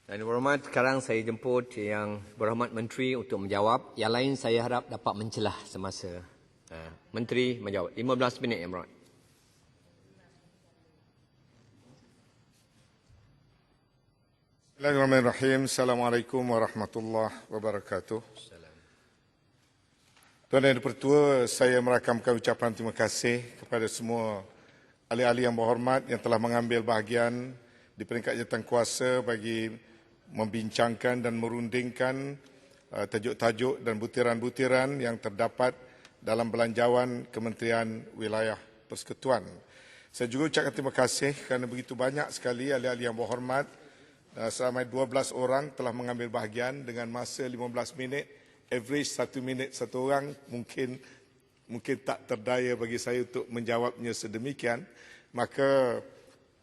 Dan berhormat, sekarang saya jemput Yang Berhormat Menteri untuk menjawab. Yang lain saya harap dapat mencelah semasa Menteri menjawab. 15 minit, Yang Berhormat. Bismillahirrahmanirrahim. Assalamualaikum warahmatullahi wabarakatuh. Tuan dan Pertua, saya merakamkan ucapan terima kasih kepada semua ahli-ahli yang berhormat yang telah mengambil bahagian di peringkat jawatankuasa bagi membincangkan dan merundingkan tajuk-tajuk dan butiran-butiran yang terdapat dalam belanjawan Kementerian Wilayah Persekutuan. Saya juga ucapkan terima kasih kerana begitu banyak sekali ahli-ahli yang berhormat. Selama 12 orang telah mengambil bahagian dengan masa 15 minit. Average 1 minit satu orang, mungkin tak terdaya bagi saya untuk menjawabnya sedemikian. Maka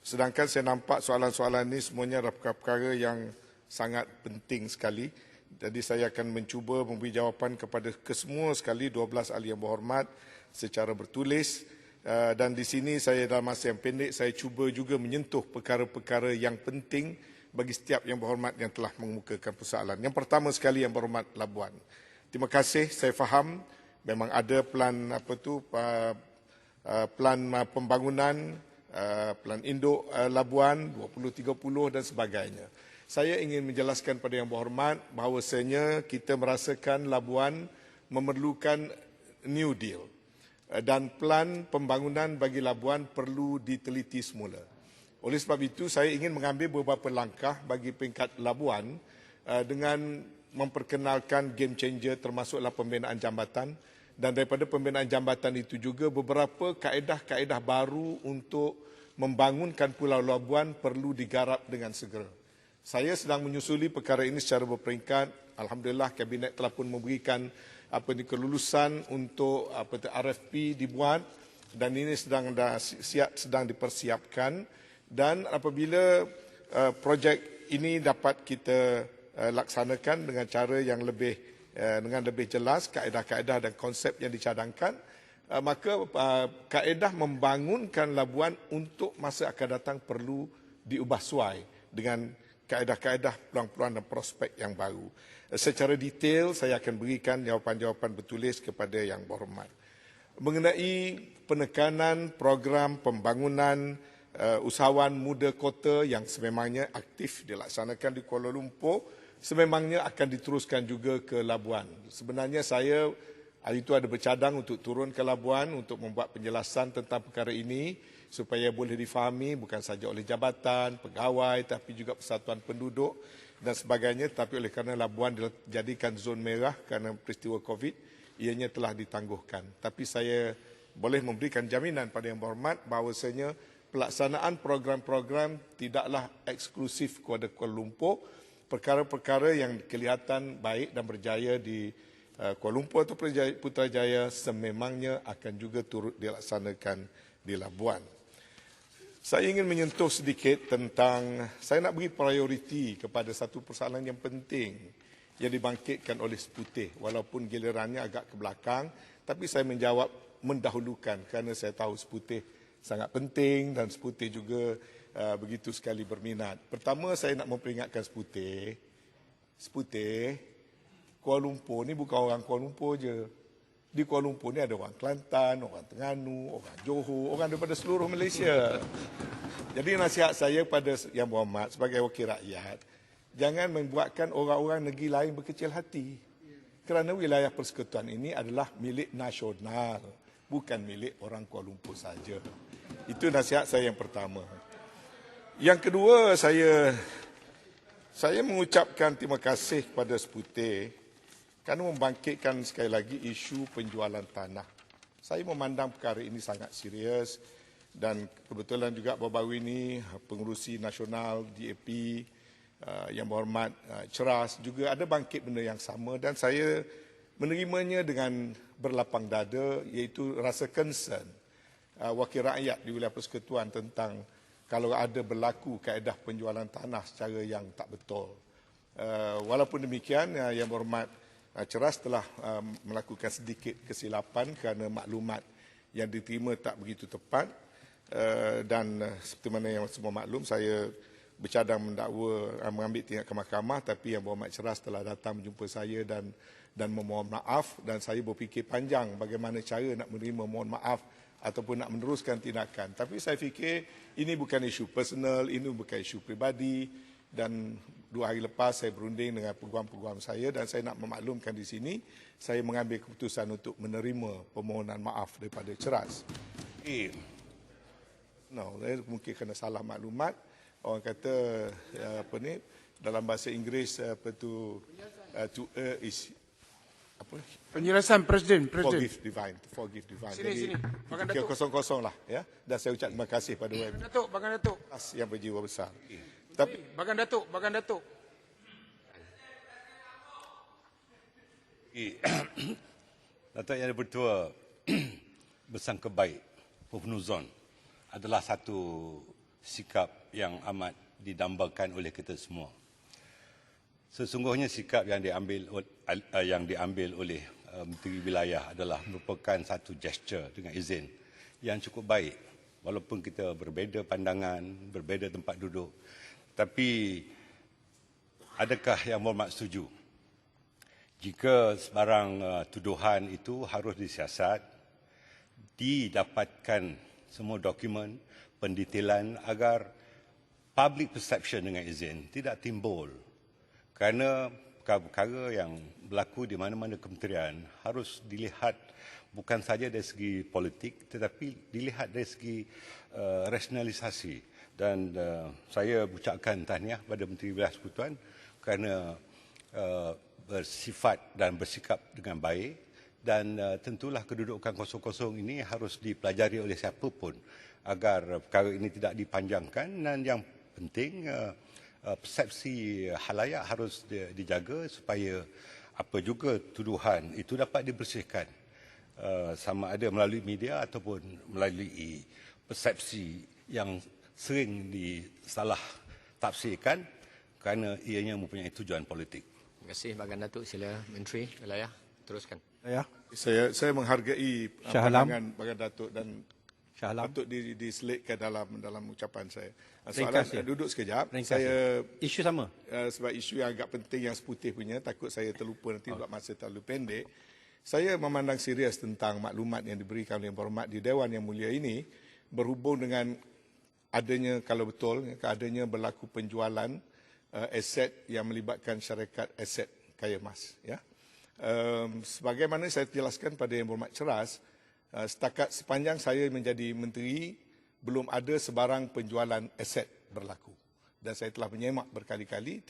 sedangkan saya nampak soalan-soalan ini semuanya adalah perkara-perkara yang sangat penting sekali. Jadi saya akan mencuba memberi jawapan kepada kesemua sekali 12 ahli yang berhormat secara bertulis. Dan di sini saya dalam masa yang pendek saya cuba juga menyentuh perkara-perkara yang penting bagi setiap yang berhormat yang telah mengemukakan persoalan. Yang pertama sekali yang berhormat Labuan. Terima kasih, saya faham memang ada plan plan pembangunan, plan induk Labuan 2030 dan sebagainya. Saya ingin menjelaskan pada yang berhormat bahawasanya kita merasakan Labuan memerlukan New Deal dan plan pembangunan bagi Labuan perlu diteliti semula. Oleh sebab itu, saya ingin mengambil beberapa langkah bagi peringkat Labuan dengan memperkenalkan game changer termasuklah pembinaan jambatan dan daripada pembinaan jambatan itu juga beberapa kaedah-kaedah baru untuk membangunkan Pulau Labuan perlu digarap dengan segera. Saya sedang menyusuli perkara ini secara berperingkat. Alhamdulillah, Kabinet telah pun memberikan kelulusan untuk RFP dibuat dan ini sedang dipersiapkan. Dan apabila projek ini dapat kita laksanakan dengan cara yang dengan lebih jelas, kaedah-kaedah dan konsep yang dicadangkan, maka kaedah membangunkan Labuan untuk masa akan datang perlu diubah suai dengan kaedah-kaedah peluang-peluang dan prospek yang baru. Secara detail saya akan berikan jawapan-jawapan bertulis kepada yang berhormat. Mengenai penekanan program pembangunan usahawan muda kota yang sememangnya aktif dilaksanakan di Kuala Lumpur, sememangnya akan diteruskan juga ke Labuan. Sebenarnya saya hari itu ada bercadang untuk turun ke Labuan untuk membuat penjelasan tentang perkara ini supaya boleh difahami bukan saja oleh jabatan, pegawai tapi juga persatuan penduduk dan sebagainya. Tapi oleh kerana Labuan dijadikan zon merah kerana peristiwa COVID, ianya telah ditangguhkan. Tapi saya boleh memberikan jaminan pada yang berhormat bahawasanya pelaksanaan program-program tidaklah eksklusif kepada Kuala Lumpur. Perkara-perkara yang kelihatan baik dan berjaya di Kuala Lumpur atau Putrajaya sememangnya akan juga turut dilaksanakan di Labuan. Saya ingin menyentuh sedikit tentang, saya nak beri prioriti kepada satu persoalan yang penting yang dibangkitkan oleh Seputih. Walaupun gilirannya agak ke belakang, tapi saya menjawab mendahulukan kerana saya tahu Seputih sangat penting dan Seputih juga begitu sekali berminat. Pertama, saya nak memperingatkan Seputih, Kuala Lumpur ni bukan orang Kuala Lumpur je. Di Kuala Lumpur ni ada orang Kelantan, orang Terengganu, orang Johor, orang daripada seluruh Malaysia. Jadi nasihat saya pada yang berhormat sebagai wakil rakyat, jangan membuatkan orang-orang negeri lain berkecil hati. Kerana wilayah persekutuan ini adalah milik nasional, bukan milik orang Kuala Lumpur saja. Itu nasihat saya yang pertama. Yang kedua, saya mengucapkan terima kasih kepada Seputih kerana membangkitkan sekali lagi isu penjualan tanah. Saya memandang perkara ini sangat serius dan kebetulan juga baru-baru ini pengerusi nasional DAP yang berhormat Ceras juga ada bangkit benda yang sama dan saya menerimanya dengan berlapang dada, iaitu rasa concern wakil rakyat di wilayah persekutuan tentang kalau ada berlaku kaedah penjualan tanah secara yang tak betul. Walaupun demikian, yang berhormat Ceras telah melakukan sedikit kesilapan kerana maklumat yang diterima tak begitu tepat dan seperti mana yang semua maklum, saya bercadang mendakwa mengambil tingkat ke mahkamah, tapi Yang Berhormat Ceras telah datang menjumpa saya dan memohon maaf, dan saya berfikir panjang bagaimana cara nak menerima mohon maaf ataupun nak meneruskan tindakan. Tapi saya fikir ini bukan isu personal, ini bukan isu peribadi, dan 2 hari lepas saya berunding dengan peguam-peguam saya dan saya nak memaklumkan di sini, saya mengambil keputusan untuk menerima permohonan maaf daripada Ceras. Saya mungkin kena salah maklumat. Orang kata dalam bahasa Inggeris to err is apa? Penjelasan Presiden. Forgive divine. Sini. Bagan Jadi Datuk. kosong-kosong lah, ya. Dan saya ucap terima kasih pada Bagan Datuk. yang berjiwa besar. Tapi Bagan Datuk. Datuk Yang Dipertua bersangka baik husnuzon adalah satu sikap yang amat didambakan oleh kita semua. Sesungguhnya sikap yang diambil oleh Menteri Wilayah adalah merupakan satu gesture dengan izin yang cukup baik. Walaupun kita berbeza pandangan, berbeza tempat duduk, tapi adakah Yang Berhormat setuju jika sebarang tuduhan itu harus disiasat, didapatkan semua dokumen, pendetailan agar public perception dengan izin tidak timbul? Kerana perkara-perkara yang berlaku di mana-mana kementerian harus dilihat bukan saja dari segi politik tetapi dilihat dari segi rasionalisasi. Dan saya ucapkan tahniah pada Menteri Wilayah Persekutuan kerana bersifat dan bersikap dengan baik, dan tentulah kedudukan kosong-kosong ini harus dipelajari oleh siapa pun agar perkara ini tidak dipanjangkan, dan yang penting persepsi halayak harus dijaga supaya apa juga tuduhan itu dapat dibersihkan, sama ada melalui media ataupun melalui persepsi yang sering disalah tafsirkan kerana ianya mempunyai tujuan politik. Terima kasih Bagan Datuk. Sila Menteri Wilayah teruskan. Saya menghargai pandangan Bagan Datuk dan patut diselitkan dalam ucapan saya. Soalan duduk sekejap. Saya isu sama. Sebab isu yang agak penting yang seputih punya, takut saya terlupa nanti sebab masa terlalu pendek. Saya memandang serius tentang maklumat yang diberikan oleh Yang Berhormat di Dewan Yang Mulia ini berhubung dengan adanya, kalau betul, adanya berlaku penjualan aset yang melibatkan syarikat aset kaya emas. Ya. Sebagaimana saya jelaskan pada Yang Berhormat Ceras, setakat sepanjang saya menjadi menteri, belum ada sebarang penjualan aset berlaku. Dan saya telah menyemak berkali-kali,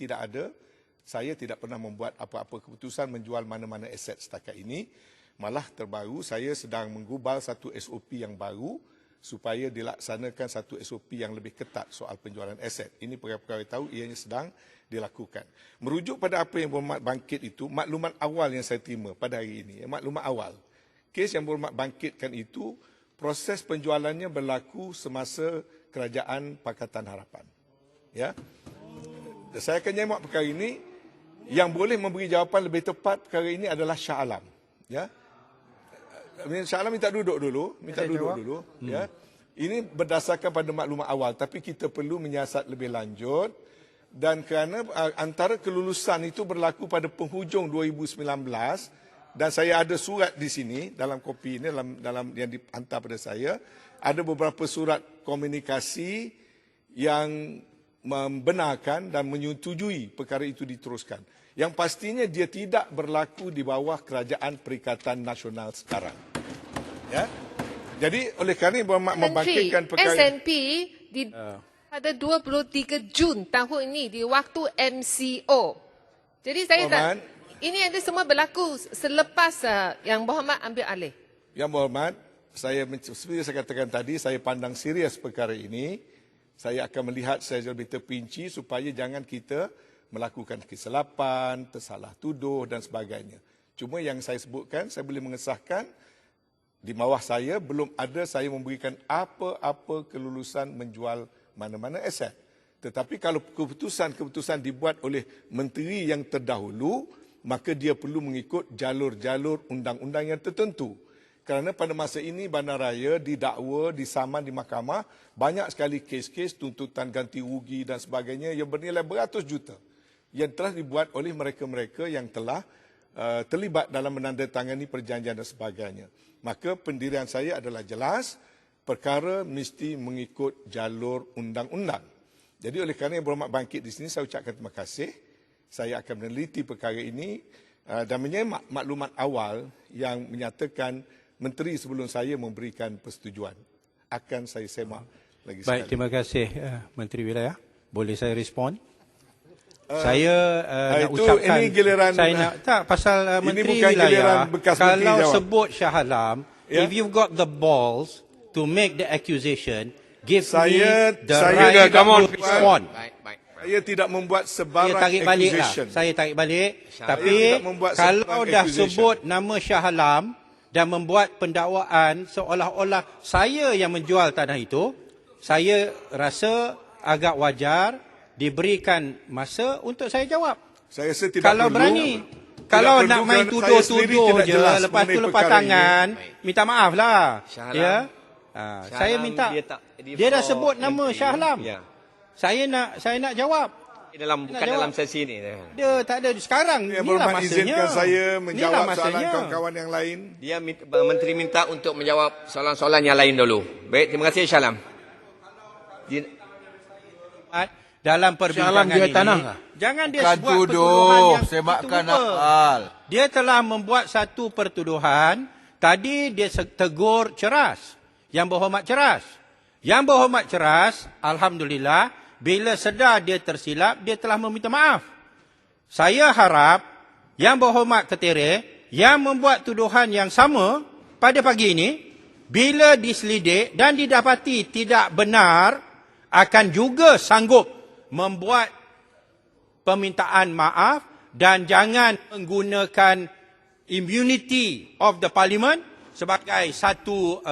saya tidak pernah membuat apa-apa keputusan menjual mana-mana aset setakat ini. Malah terbaru, saya sedang menggubal satu SOP yang baru supaya dilaksanakan satu SOP yang lebih ketat soal penjualan aset. Ini perkara-perkara tahu ianya sedang dilakukan. Merujuk pada apa Yang Berhormat bangkit itu, maklumat awal yang saya terima pada hari ini, maklumat awal. Kes Yang Berhormat bangkitkan itu, proses penjualannya berlaku semasa Kerajaan Pakatan Harapan. Ya, saya akan nyemak perkara ini. Yang boleh memberi jawapan lebih tepat perkara ini adalah Shah Alam. Ya, Shah Alam minta duduk dulu. Ya, ini berdasarkan pada maklumat awal, tapi kita perlu menyiasat lebih lanjut. Dan kerana antara kelulusan itu berlaku pada penghujung 2019. Dan saya ada surat di sini, dalam kopi ini, dalam yang dihantar pada saya, ada beberapa surat komunikasi yang membenarkan dan menyetujui perkara itu diteruskan. Yang pastinya dia tidak berlaku di bawah Kerajaan Perikatan Nasional sekarang. Ya. Jadi oleh kerana membangkitkan perkara SNP pada 23 Jun tahun ini di waktu MCO. Jadi saya ini ada semua berlaku selepas Yang Berhormat ambil alih. Yang Berhormat, seperti saya katakan tadi, saya pandang serius perkara ini. Saya akan melihat secara lebih terperinci supaya jangan kita melakukan kesilapan, tersalah tuduh dan sebagainya. Cuma yang saya sebutkan, saya boleh mengesahkan di bawah saya belum ada saya memberikan apa-apa kelulusan menjual mana-mana aset. Tetapi kalau keputusan-keputusan dibuat oleh menteri yang terdahulu, maka dia perlu mengikut jalur-jalur undang-undang yang tertentu. Kerana pada masa ini bandaraya didakwa, disaman di mahkamah, banyak sekali kes-kes tuntutan ganti rugi dan sebagainya yang bernilai beratus juta yang telah dibuat oleh mereka-mereka yang telah terlibat dalam menandatangani perjanjian dan sebagainya. Maka pendirian saya adalah jelas, perkara mesti mengikut jalur undang-undang. Jadi oleh kerana Yang Berhormat bangkit di sini, saya ucapkan terima kasih. Saya akan meneliti perkara ini dan menyemak maklumat awal yang menyatakan Menteri sebelum saya memberikan persetujuan. Akan saya semak lagi sekali. Baik, terima kasih Menteri Wilayah. Boleh saya respon? Saya nak ucapkan, ini giliran, saya nak tak pasal Menteri bukan Wilayah. bekas Kalau Menteri jawab. sebut Shah Alam, if you've got the balls to make the accusation, give Saya- me the saya right come on, to respond. Baik. Saya tidak membuat Saya sebarang tarik balik lah. accusation. Saya tarik balik. Tapi tidak membuat kalau sebarang dah accusation. sebut nama Shah Alam dan membuat pendakwaan seolah-olah saya yang menjual tanah itu, saya rasa agak wajar diberikan masa untuk saya jawab. Saya rasa tidak Kalau perlu. berani. Tidak Kalau perlu nak main kerana saya sendiri tuduh-tuduh tidak je, jelas lepas tu mengenai lepas perkara tangan, minta maaf lah. Shah Ya. Alam. Shah Saya Alam minta, dia dia dah for sebut nama menteri. Shah Alam. Ya. Saya nak jawab. Bukan jawab. dalam sesi ini. Dia tak ada sekarang. Yang Inilah Berhormat masanya. izinkan saya Inilah menjawab soalan masanya. kawan-kawan yang lain. Menteri minta untuk menjawab soalan-soalan yang lain dulu. Baik, terima kasih Shah Alam. Dalam perbincangan dia ini, tanah. jangan dia Bukan buat pertuduhan tuduh, yang semakkan itu rupa. akal. Dia telah membuat satu pertuduhan. Tadi dia tegur ceras. Yang Berhormat ceras. Yang Berhormat ceras, alhamdulillah, bila sedar dia tersilap, dia telah meminta maaf. Saya harap Yang Berhormat Ketere yang membuat tuduhan yang sama pada pagi ini, bila diselidik dan didapati tidak benar, akan juga sanggup membuat permintaan maaf dan jangan menggunakan immunity of the parliament sebagai satu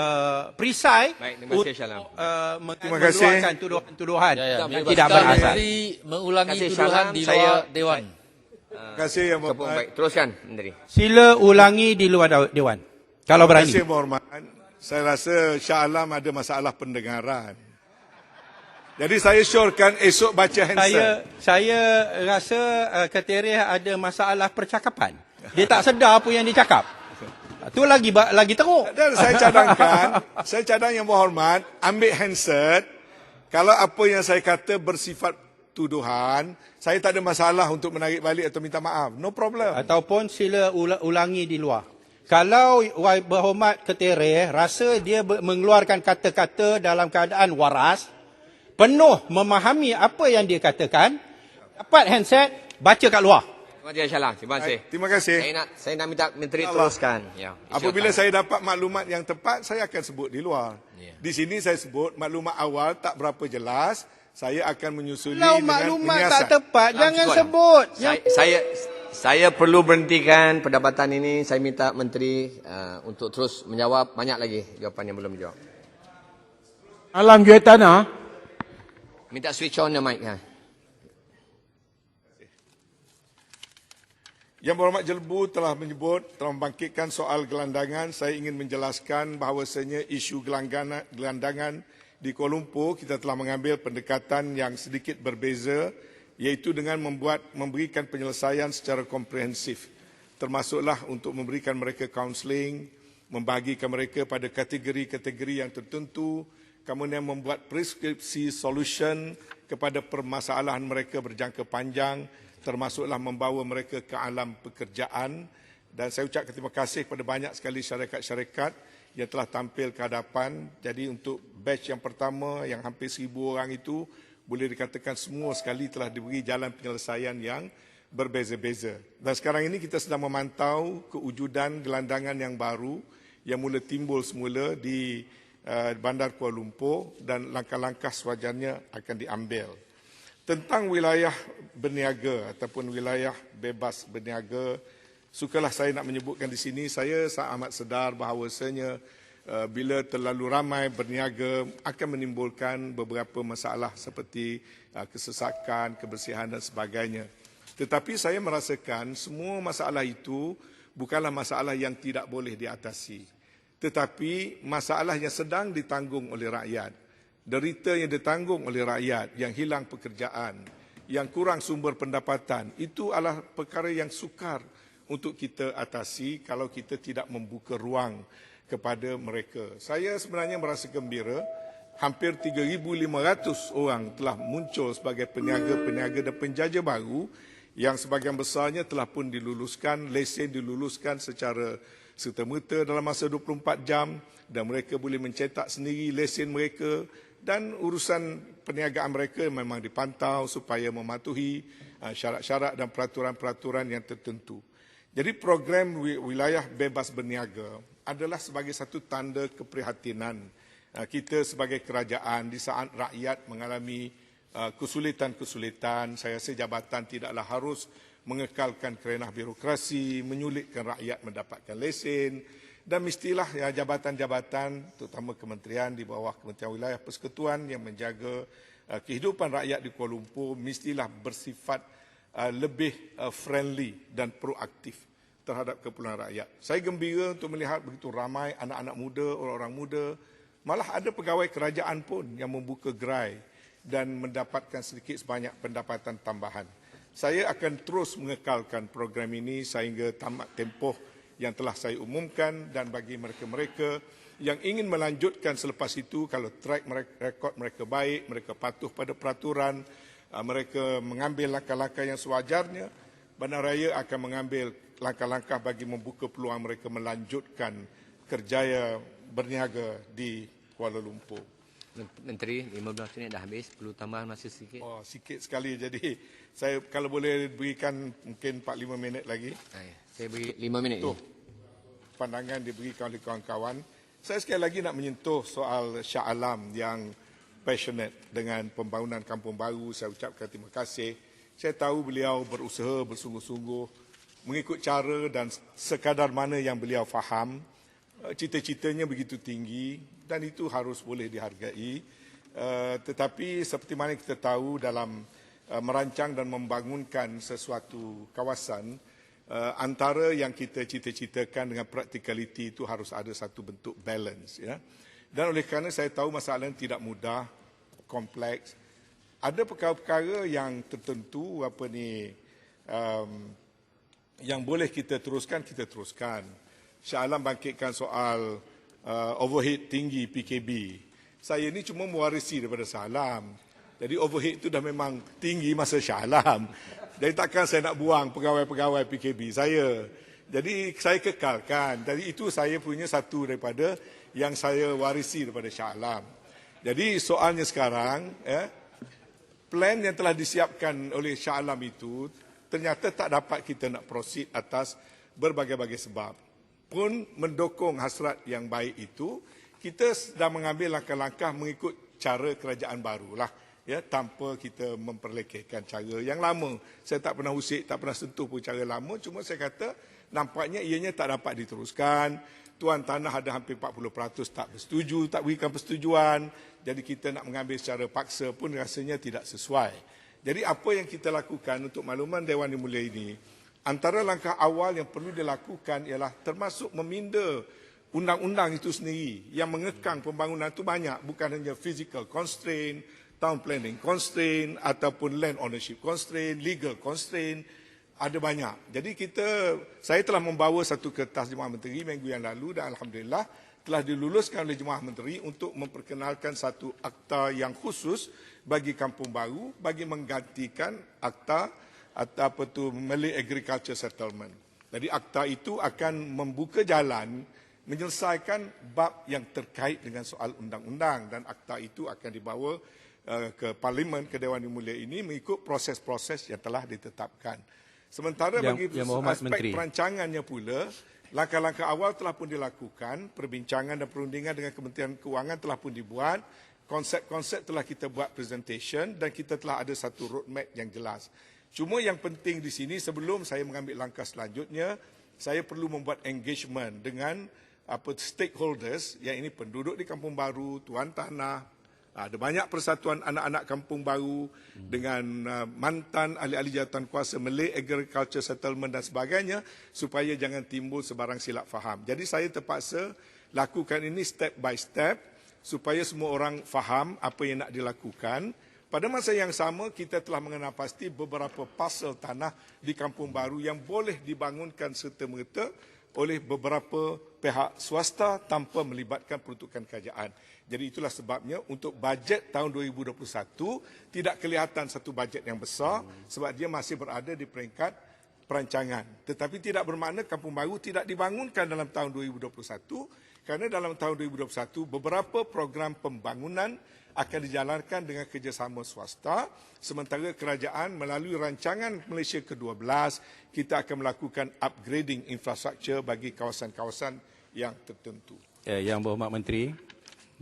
perisai Baik, terima kasih, Shah Alam. Terima kasih. mengeluarkan tuduhan-tuduhan yang tidak Bukan berasal. Menteri mengulangi Terima kasih, tuduhan Shah di Alam. luar Dewan. Terima kasih Yang Berhormat. Baik, teruskan Menteri. Sila ulangi di luar Dewan. Kalau Terima berani. kasih Yang Berhormat. Saya rasa Shah Alam ada masalah pendengaran. Jadi saya syorkan esok baca handset. Saya rasa Ketere ada masalah percakapan. Dia tak sedar apa yang dia cakap. Tu lagi teruk. Dan saya cadang Yang Berhormat, ambil handset. Kalau apa yang saya kata bersifat tuduhan, saya tak ada masalah untuk menarik balik atau minta maaf. No problem. Ataupun sila ulangi di luar. Kalau Berhormat Ketere rasa dia mengeluarkan kata-kata dalam keadaan waras, penuh memahami apa yang dia katakan, dapat handset, baca kat luar. Terima kasih Shah Alam. Terima kasih. Terima kasih. Saya nak minta Menteri Allah. teruskan. Ya, Apabila silakan. saya dapat maklumat yang tepat, saya akan sebut di luar. Di sini saya sebut maklumat awal tak berapa jelas, saya akan menyusuli Kalau dengan maklumat penyiasat. tak tepat, jangan cukup. sebut. Saya perlu berhentikan perdebatan ini. Saya minta Menteri untuk terus menjawab. Banyak lagi jawapan yang belum dijawab. Alam jual tanah. Minta switch on the mic. Yang Berhormat Jelbu telah membangkitkan soal gelandangan. Saya ingin menjelaskan bahawasanya isu gelandangan di Kuala Lumpur, kita telah mengambil pendekatan yang sedikit berbeza, iaitu dengan memberikan penyelesaian secara komprehensif. Termasuklah untuk memberikan mereka kaunseling, membahagikan mereka pada kategori-kategori yang tertentu, kemudian membuat preskripsi solution kepada permasalahan mereka berjangka panjang, termasuklah membawa mereka ke alam pekerjaan. Dan saya ucapkan terima kasih kepada banyak sekali syarikat-syarikat yang telah tampil ke hadapan. Jadi untuk batch yang pertama yang hampir 1,000 orang itu, boleh dikatakan semua sekali telah diberi jalan penyelesaian yang berbeza-beza. Dan sekarang ini kita sedang memantau kewujudan gelandangan yang baru yang mula timbul semula di Bandar Kuala Lumpur dan langkah-langkah sewajarnya akan diambil. Tentang wilayah berniaga ataupun wilayah bebas berniaga, sukalah saya nak menyebutkan di sini, saya amat sedar bahawasanya bila terlalu ramai berniaga akan menimbulkan beberapa masalah seperti kesesakan, kebersihan dan sebagainya. Tetapi saya merasakan semua masalah itu bukanlah masalah yang tidak boleh diatasi. tetapi masalah yang sedang ditanggung oleh rakyat, derita yang ditanggung oleh rakyat, yang hilang pekerjaan, yang kurang sumber pendapatan, itu adalah perkara yang sukar untuk kita atasi kalau kita tidak membuka ruang kepada mereka. Saya sebenarnya merasa gembira, hampir 3,500 orang telah muncul sebagai peniaga-peniaga dan penjaja baru yang sebahagian besarnya telah pun diluluskan, lesen diluluskan secara serta-merta dalam masa 24 jam dan mereka boleh mencetak sendiri lesen mereka dan urusan perniagaan mereka memang dipantau supaya mematuhi syarat-syarat dan peraturan-peraturan yang tertentu. Jadi program wilayah bebas berniaga adalah sebagai satu tanda keprihatinan kita sebagai kerajaan di saat rakyat mengalami kesulitan-kesulitan. Saya rasa jabatan tidaklah harus mengekalkan kerenah birokrasi, menyulitkan rakyat mendapatkan lesen dan mestilah jabatan-jabatan terutama kementerian di bawah Kementerian Wilayah Persekutuan yang menjaga kehidupan rakyat di Kuala Lumpur mestilah bersifat lebih friendly dan proaktif terhadap keperluan rakyat. Saya gembira untuk melihat begitu ramai anak-anak muda, orang-orang muda, malah ada pegawai kerajaan pun yang membuka gerai dan mendapatkan sedikit sebanyak pendapatan tambahan. Saya akan terus mengekalkan program ini sehingga tamat tempoh yang telah saya umumkan dan bagi mereka-mereka yang ingin melanjutkan selepas itu, kalau track rekod mereka baik, mereka patuh pada peraturan, mereka mengambil langkah-langkah yang sewajarnya, Bandaraya akan mengambil langkah-langkah bagi membuka peluang mereka melanjutkan kerjaya berniaga di Kuala Lumpur. Menteri, 15 minit dah habis. Perlu tambahan masa sikit. Oh, sikit sekali. Jadi saya kalau boleh berikan mungkin 4-5 minit lagi. Saya beri 5 minit. Tuh, pandangan diberikan oleh kawan-kawan. Saya sekali lagi nak menyentuh soal Shah Alam yang passionate dengan pembangunan kampung baru. Saya ucapkan terima kasih. Saya tahu beliau berusaha bersungguh-sungguh mengikut cara dan sekadar mana yang beliau faham. Cita-citanya begitu tinggi dan itu harus boleh dihargai. Tetapi seperti mana kita tahu dalam merancang dan membangunkan sesuatu kawasan, antara yang kita cita-citakan dengan practicality itu harus ada satu bentuk balance. Ya. Dan oleh kerana saya tahu masalah ini tidak mudah, kompleks, ada perkara-perkara yang tertentu yang boleh kita teruskan, kita teruskan. Shah Alam bangkitkan soal overhead tinggi PKB. Saya ini cuma mewarisi daripada Shah Alam. Jadi overhead itu dah memang tinggi masa Shah Alam. Jadi takkan saya nak buang pegawai-pegawai PKB saya. Jadi saya kekalkan. Jadi itu saya punya satu daripada yang saya warisi daripada Shah Alam. Jadi soalnya sekarang, plan yang telah disiapkan oleh Shah Alam itu ternyata tak dapat kita nak proceed atas berbagai-bagai sebab. Pun mendukung hasrat yang baik itu, kita sedang mengambil langkah-langkah mengikut cara kerajaan barulah, ya, tanpa kita memperlekehkan cara yang lama. Saya tak pernah usik, tak pernah sentuh pun cara lama, cuma saya kata nampaknya ianya tak dapat diteruskan. Tuan tanah ada hampir 40% tak bersetuju, tak berikan persetujuan. Jadi kita nak mengambil secara paksa pun rasanya tidak sesuai. Jadi apa yang kita lakukan untuk makluman Dewan Yang Mulia ini, antara langkah awal yang perlu dilakukan ialah termasuk meminda undang-undang itu sendiri yang mengekang pembangunan itu banyak, bukan hanya physical constraint, town planning constraint ataupun land ownership constraint, legal constraint, ada banyak. Jadi saya telah membawa satu kertas Jemaah Menteri minggu yang lalu dan alhamdulillah telah diluluskan oleh Jemaah Menteri untuk memperkenalkan satu akta yang khusus bagi kampung baru, bagi menggantikan akta Malay Agriculture Settlement. Jadi akta itu akan membuka jalan menyelesaikan bab yang terkait dengan soal undang-undang dan akta itu akan dibawa ke Parlimen, ke Dewan Yang Mulia ini mengikut proses-proses yang telah ditetapkan. Sementara bagi aspek perancangannya pula, langkah-langkah awal telah pun dilakukan, perbincangan dan perundingan dengan Kementerian Kewangan telah pun dibuat, konsep-konsep telah kita buat presentation dan kita telah ada satu roadmap yang jelas. Cuma yang penting di sini sebelum saya mengambil langkah selanjutnya, saya perlu membuat engagement dengan stakeholders, yang ini penduduk di kampung baru, tuan tanah, ada banyak persatuan anak-anak kampung baru dengan mantan ahli-ahli jawatan kuasa Malay Agriculture Settlement dan sebagainya supaya jangan timbul sebarang silap faham. Jadi saya terpaksa lakukan ini step by step supaya semua orang faham apa yang nak dilakukan. Pada masa yang sama, kita telah mengenal pasti beberapa parcel tanah di Kampung Baru yang boleh dibangunkan serta-merta oleh beberapa pihak swasta tanpa melibatkan peruntukan kerajaan. Jadi itulah sebabnya untuk bajet tahun 2021 tidak kelihatan satu bajet yang besar sebab dia masih berada di peringkat perancangan. Tetapi tidak bermakna Kampung Baru tidak dibangunkan dalam tahun 2021 kerana dalam tahun 2021 beberapa program pembangunan akan dijalankan dengan kerjasama swasta, sementara kerajaan melalui rancangan Malaysia ke-12, kita akan melakukan upgrading infrastruktur bagi kawasan-kawasan yang tertentu. Yang Berhormat Menteri,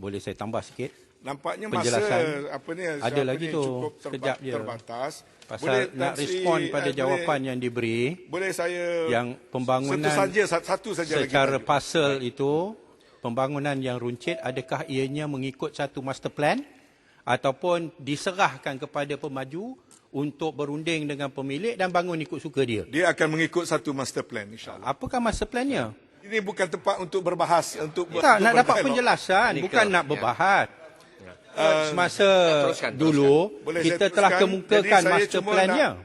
boleh saya tambah sikit? Nampaknya penjelasan masa ada lagi tu cukup sekejap je. terbatas. Pasal boleh, nak respon pada jawapan yang diberi, boleh saya yang pembangunan satu saja secara lagi parcel itu, pembangunan yang runcit, adakah ianya mengikut satu master plan ataupun diserahkan kepada pemaju untuk berunding dengan pemilik dan bangun ikut suka dia? Dia akan mengikut satu master plan, insyaAllah. Apakah master plannya? Ini bukan tempat untuk berbahas. Tak, nak dapat penjelasan, bukan nak berbahas. Semasa dulu, kita telah kemukakan master plannya.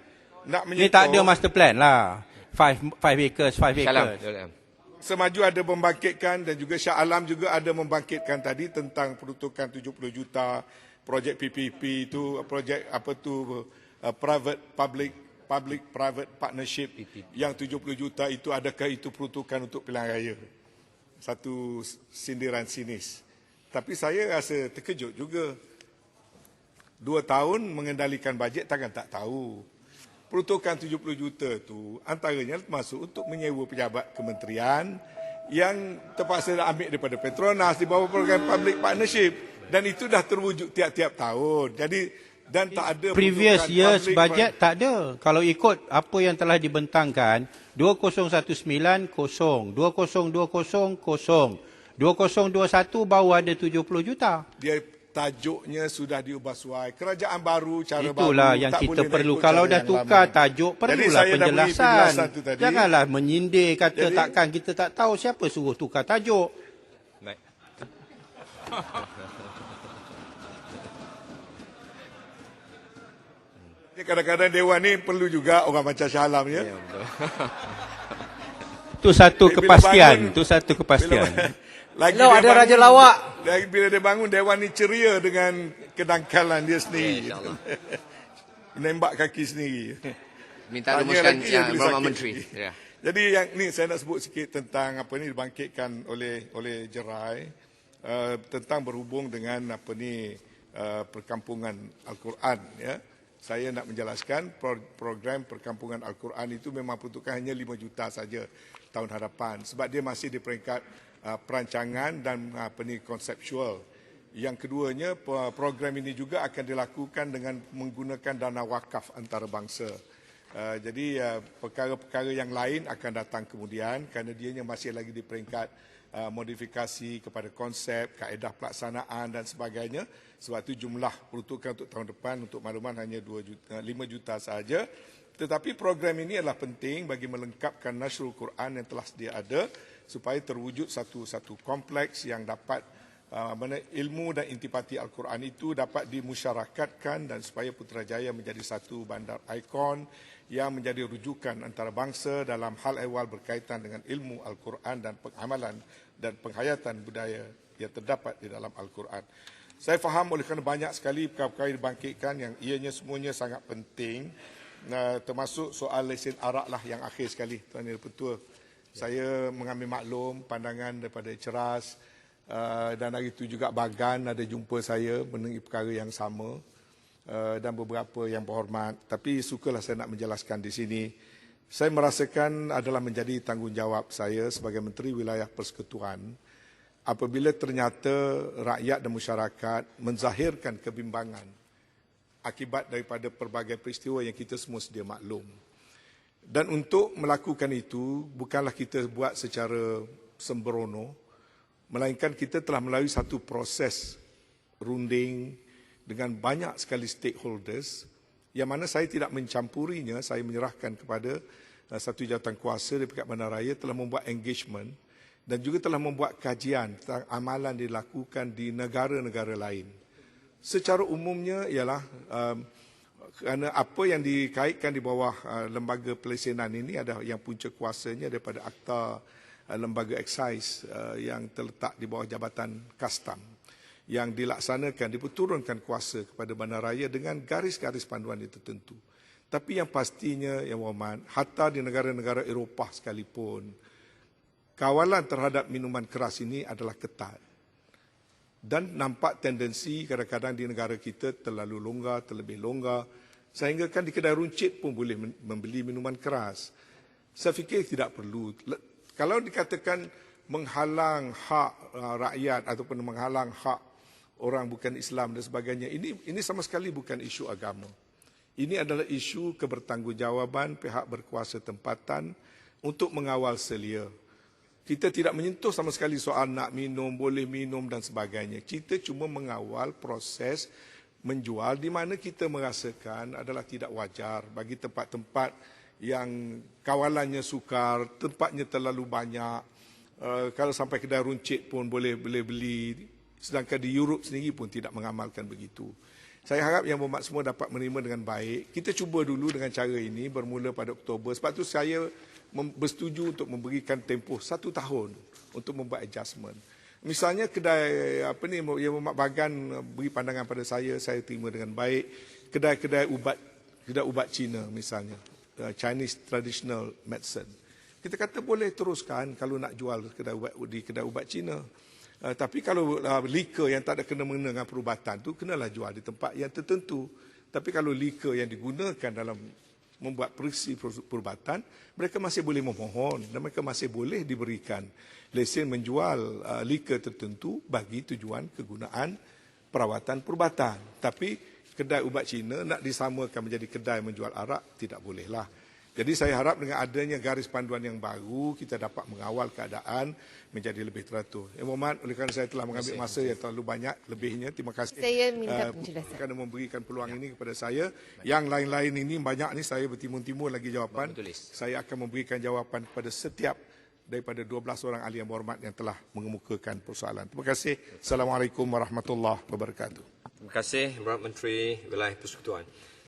Ini tak ada master plan lah. 5 acres, 5 acres. Semaju ada membangkitkan dan juga Shah Alam juga ada membangkitkan tadi tentang peruntukan 70 juta projek PPP itu, projek public private partnership yang 70 juta itu, adakah itu peruntukan untuk pilihan raya? Satu sindiran sinis. Tapi saya rasa terkejut juga. 2 tahun mengendalikan bajet takkan tak tahu. Peruntukan 70 juta tu antaranya masuk untuk menyewa pejabat kementerian yang terpaksa ambil daripada Petronas di bawah program public partnership, dan itu dah terwujud tiap-tiap tahun. Jadi dan tak ada previous years budget tak ada. Kalau ikut apa yang telah dibentangkan 2019 kosong, 2020 kosong, 2021 baru ada 70 juta. Dia tajuknya sudah diubah suai. Kerajaan baru, cara itulah baru. Itulah yang kita perlu. Kalau dah tukar tajuk, perlulah penjelasan. Janganlah menyindir kata takkan kita tak tahu, siapa suruh tukar tajuk. Baik. Kadang-kadang Dewan ni perlu juga orang macam Shah Alam ya. Itu satu kepastian. Itu satu kepastian. Lagi ada Raja Lawak. Bila dia bangun, Dewan ni ceria dengan kedangkalan dia sendiri. Menembak kaki sendiri. Minta rumuskan yang Berhormat Menteri. Ya. Jadi yang ni saya nak sebut sikit tentang apa ni dibangkitkan oleh Jerai tentang berhubung dengan apa ni perkampungan Al-Quran ya. Saya nak menjelaskan program perkampungan Al-Quran itu memang peruntukan hanya 5 juta saja tahun hadapan sebab dia masih di peringkat perancangan dan konseptual. Yang keduanya, program ini juga akan dilakukan dengan menggunakan dana wakaf antarabangsa. Jadi perkara-perkara yang lain akan datang kemudian kerana dianya masih lagi di peringkat modifikasi kepada konsep, kaedah pelaksanaan dan sebagainya. Sebab itu jumlah peruntukan untuk tahun depan untuk makluman hanya 5 juta sahaja. Tetapi program ini adalah penting bagi melengkapkan Nasrul Quran yang telah sedia ada supaya terwujud satu kompleks yang dapat ilmu dan intipati Al-Quran itu dapat dimusyarakatkan dan supaya Putrajaya menjadi satu bandar ikon yang menjadi rujukan antarabangsa dalam hal ehwal berkaitan dengan ilmu Al-Quran dan pengamalan dan penghayatan budaya yang terdapat di dalam Al-Quran. Saya faham oleh kerana banyak sekali perkara-perkara dibangkitkan yang ianya semuanya sangat penting, termasuk soal lesen arak lah yang akhir sekali, Tuan Yang Dipertua. Saya mengambil maklum pandangan daripada Ceras dan hari itu juga Bagan ada jumpa saya mengenai perkara yang sama dan beberapa yang berhormat. Tapi sukalah saya nak menjelaskan di sini. Saya merasakan adalah menjadi tanggungjawab saya sebagai Menteri Wilayah Persekutuan apabila ternyata rakyat dan masyarakat menzahirkan kebimbangan akibat daripada pelbagai peristiwa yang kita semua sedia maklum. Dan untuk melakukan itu, bukanlah kita buat secara sembrono, melainkan kita telah melalui satu proses runding dengan banyak sekali stakeholders, yang mana saya tidak mencampurinya, saya menyerahkan kepada satu jawatan kuasa di pihak bandaraya telah membuat engagement dan juga telah membuat kajian tentang amalan dilakukan di negara-negara lain. Secara umumnya ialah kerana apa yang dikaitkan di bawah lembaga pelesenan ini ada yang punca kuasanya daripada Akta Lembaga Excise yang terletak di bawah Jabatan Kastam yang dilaksanakan, diperturunkan kuasa kepada bandaraya dengan garis-garis panduan yang tertentu. Tapi yang pastinya, Yang Berhormat, hatta di negara-negara Eropah sekalipun, kawalan terhadap minuman keras ini adalah ketat. Dan nampak tendensi kadang-kadang di negara kita terlalu longgar, terlebih longgar, sehingga kan di kedai runcit pun boleh membeli minuman keras. Saya fikir tidak perlu. Kalau dikatakan menghalang hak rakyat ataupun menghalang hak orang bukan Islam dan sebagainya, ini sama sekali bukan isu agama. Ini adalah isu kebertanggungjawaban pihak berkuasa tempatan untuk mengawal selia. Kita tidak menyentuh sama sekali soal nak minum, boleh minum dan sebagainya. Kita cuma mengawal proses menjual di mana kita merasakan adalah tidak wajar bagi tempat-tempat yang kawalannya sukar, tempatnya terlalu banyak. Kalau sampai kedai runcit pun boleh beli, sedangkan di Europe sendiri pun tidak mengamalkan begitu. Saya harap Yang Berhormat semua dapat menerima dengan baik. Kita cuba dulu dengan cara ini bermula pada Oktober. Sebab itu saya bersetuju untuk memberikan tempoh 1 tahun untuk membuat adjustment. Misalnya kedai Yang Berhormat Bagan beri pandangan pada saya terima dengan baik. Kedai ubat Cina misalnya, Chinese traditional medicine. Kita kata boleh teruskan kalau nak jual di kedai ubat Cina. Tapi kalau liquor yang tak ada kena-mengena dengan perubatan tu kenalah jual di tempat yang tertentu. Tapi kalau liquor yang digunakan dalam membuat perisi perubatan, mereka masih boleh memohon dan mereka masih boleh diberikan lesen menjual liquor tertentu bagi tujuan kegunaan perawatan perubatan. Tapi kedai ubat Cina nak disamakan menjadi kedai menjual arak, tidak bolehlah. Jadi saya harap dengan adanya garis panduan yang baru, kita dapat mengawal keadaan menjadi lebih teratur. Yang Berhormat, oleh kerana saya telah mengambil masa yang terlalu banyak lebihnya, terima kasih. Saya minta penjelasan. Kerana memberikan peluang ini kepada saya. Yang lain-lain ini banyak ni saya bertimbun-timbun lagi jawapan. Saya akan memberikan jawapan kepada setiap daripada 12 orang ahli Yang Berhormat yang telah mengemukakan persoalan. Terima kasih. Assalamualaikum warahmatullahi wabarakatuh. Terima kasih, Yang Berhormat Menteri Wilayah Persekutuan.